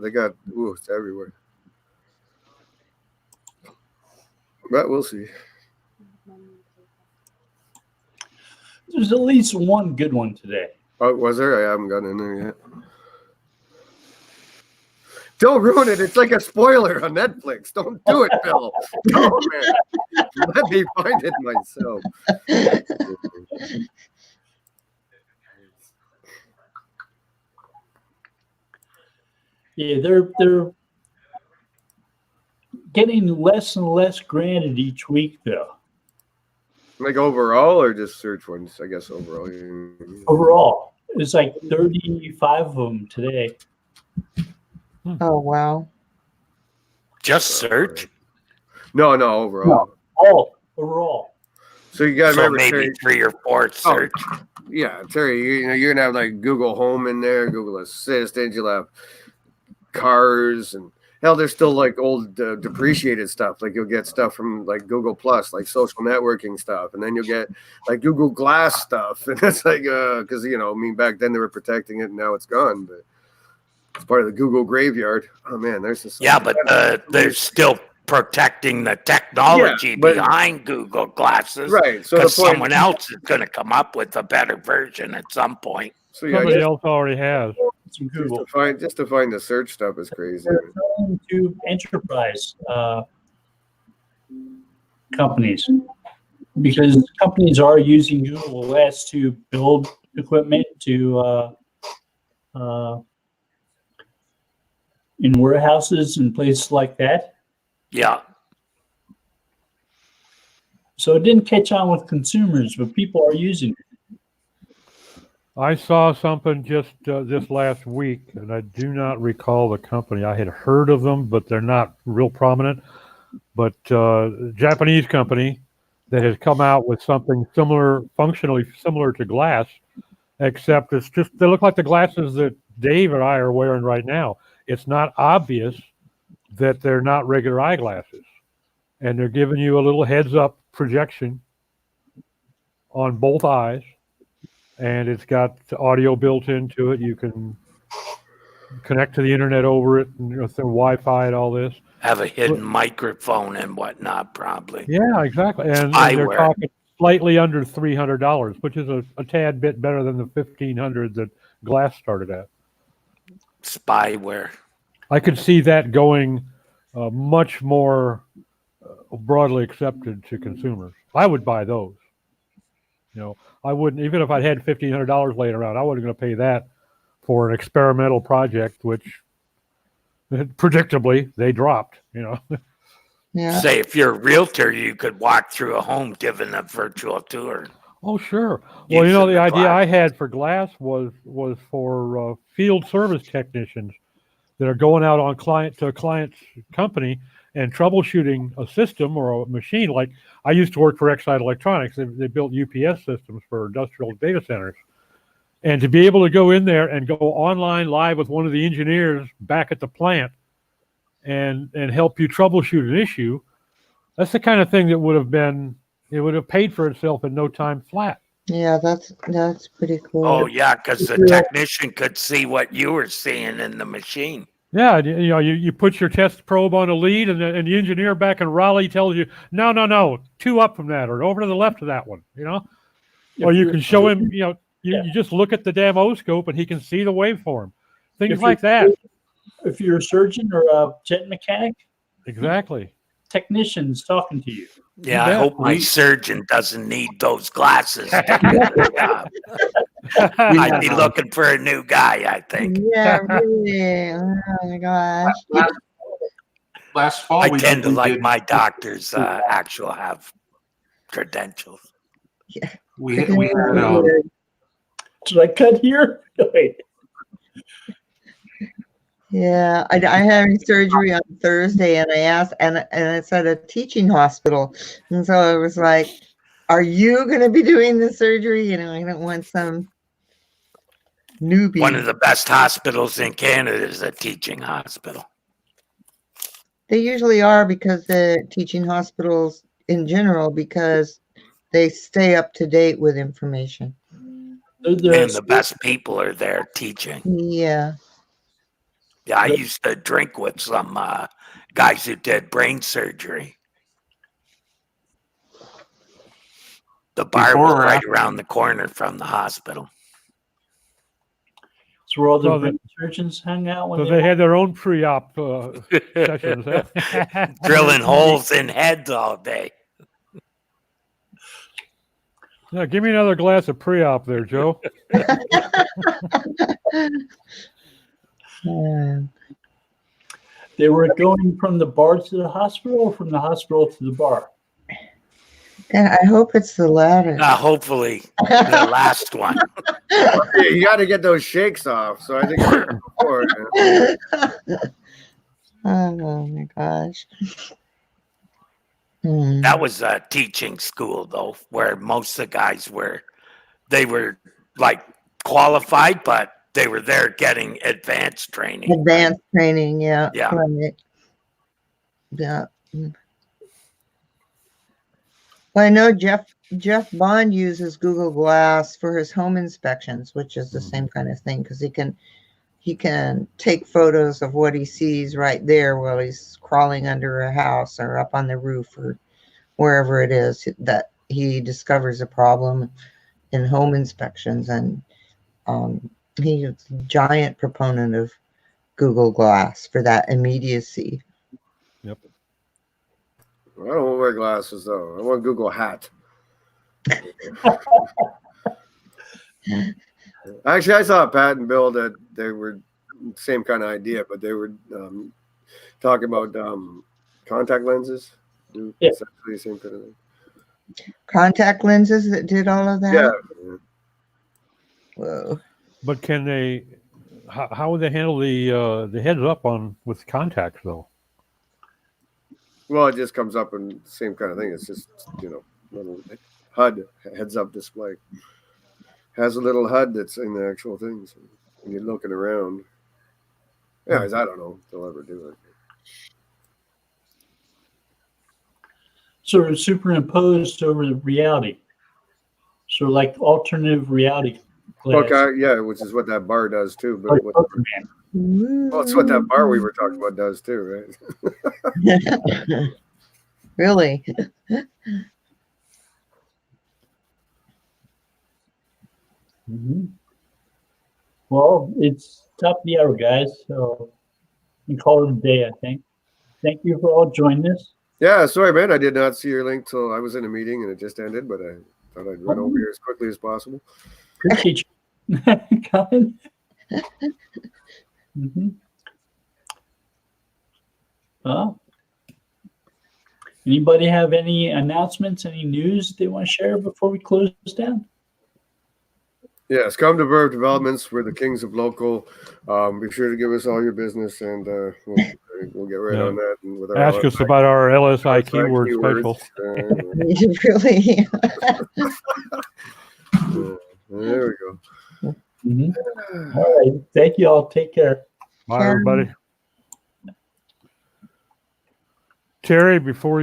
everywhere. But we'll see. There's at least one good one today. Oh, was there? I haven't gotten in there yet. Don't ruin it. It's like a spoiler on Netflix. Don't do it, Bill. Oh, man. Let me find it myself. Yeah, they're getting less and less granted each week, though. Like overall, or just search ones? I guess overall. Overall, it's like 35 of them today. Oh, wow. Just search. No, overall. All overall. So you got to So remember, maybe Terry, 3 or 4 search. yeah, Terry, you're gonna have like Google Home in there, Google Assistant. You'll have cars, and hell, there's still like old depreciated stuff. Like you'll get stuff from like Google Plus, like social networking stuff, and then you'll get like Google Glass stuff, and it's like because back then they were protecting it, and now it's gone, but it's part of the Google graveyard. Oh man, there's this. Yeah, but they're still protecting the technology behind Google Glasses, right? So because someone else is going to come up with a better version at some point. So yeah, somebody else already has. Some Google. Just to find the search stuff is crazy. They're selling to enterprise companies because companies are using Google Glass to build equipment to in warehouses and places like that. Yeah. So it didn't catch on with consumers, but people are using it. I saw something just this last week, and I do not recall the company. I had heard of them, but they're not real prominent. But a Japanese company that has come out with something similar, functionally similar to glass, except it's just, they look like the glasses that Dave and I are wearing right now. It's not obvious that they're not regular eyeglasses. And they're giving you a little heads up projection on both eyes. And it's got audio built into it. You can connect to the internet over it, and through Wi-Fi and all this. Have a hidden microphone and whatnot, probably. Yeah, exactly. And they're talking slightly under $300, which is a tad bit better than the $1,500 that Glass started at. Spyware. I could see that going much more broadly accepted to consumers. I would buy those. I wouldn't, even if I had $1,500 laying around, I wasn't going to pay that for an experimental project, which predictably they dropped. Yeah. Say, if you're a realtor, you could walk through a home giving a virtual tour. Oh, sure. Well, the idea I had for Glass was for field service technicians that are going out on to a client's company and troubleshooting a system or a machine. Like I used to work for Exide Electronics. They built UPS systems for industrial data centers. And to be able to go in there and go online live with one of the engineers back at the plant and help you troubleshoot an issue, that's the kind of thing that would have paid for itself in no time flat. Yeah, that's pretty cool. Oh yeah, because the technician could see what you were seeing in the machine. Yeah, you put your test probe on a lead, and the engineer back in Raleigh tells you, no, 2 up from that, or over to the left of that one, Or you can show him, you just look at the damn O-scope, and he can see the waveform. Things like that. If you're a surgeon or a jet mechanic, Exactly. technicians talking to you. Yeah, I hope my surgeon doesn't need those glasses to get the job. I'd be looking for a new guy, I think. Yeah, really. Oh my gosh. Last fall, I we tend to we like did- my doctors actual have credentials. we had Should I cut here? Wait. Yeah, I'm having surgery on Thursday, and I asked, and it's at a teaching hospital, and so I was like, "Are you going to be doing the surgery?" I don't want some newbie. One of the best hospitals in Canada is a teaching hospital. They usually are, because the teaching hospitals in general, because they stay up to date with information. And the best people are there teaching. Yeah. Yeah, I used to drink with some guys who did brain surgery. The bar Before was or right after? around the corner from the hospital. It's where all the So brain surgeons hung out when So they had their own pre-op sessions. Drilling holes in heads all day. Yeah, give me another glass of pre-op there, Joe. They were going from the bar to the hospital, or from the hospital to the bar. And I hope it's the latter. Hopefully, the last one. You got to get those shakes off. So I think before, Oh my gosh. That was a teaching school, though, where most of the guys were like qualified, but they were there getting advanced training. Advanced training, yeah. Yeah. Right. Yeah. Well, I know Jeff Bond uses Google Glass for his home inspections, which is the same kind of thing, because he can take photos of what he sees right there while he's crawling under a house or up on the roof or wherever it is that he discovers a problem in home inspections. And he's a giant proponent of Google Glass for that immediacy. Yep. I don't want to wear glasses though. I want Google Hat. Actually, I saw a patent bill that they were same kind of idea, but they were talking about contact lenses. Yeah. Essentially the same kind of thing. Contact lenses that did all of that? Yeah. Whoa. But can they? How would they handle the heads up with contacts though? Well, it just comes up in the same kind of thing. It's just, little HUD, heads up display. Has a little HUD that's in the actual thing. So when you're looking around. Anyways, I don't know if they'll ever do it. Sort of superimposed over the reality. So like alternative reality. Glass. Okay, yeah, which is what that bar does too. But Like Pokemon. well, it's what that bar we were talking about does too, right? Really? Mhm. Well, it's top of the hour, guys. So we can call it a day, I think. Thank you for all joining us. Yeah, sorry, man. I did not see your link till I was in a meeting and it just ended, but I thought I'd run over here as quickly as possible. Appreciate you coming. Well, anybody have any announcements, any news they want to share before we close down? Yes, come to Verve Developments. We're the kings of local. Be sure to give us all your business, and we'll be very We'll get right Yeah. on that. And with our Ask us about our LSI keyword keywords. special. Really? There we go. Mhm. All right. Thank you all. Take care. Bye, everybody. Terry, before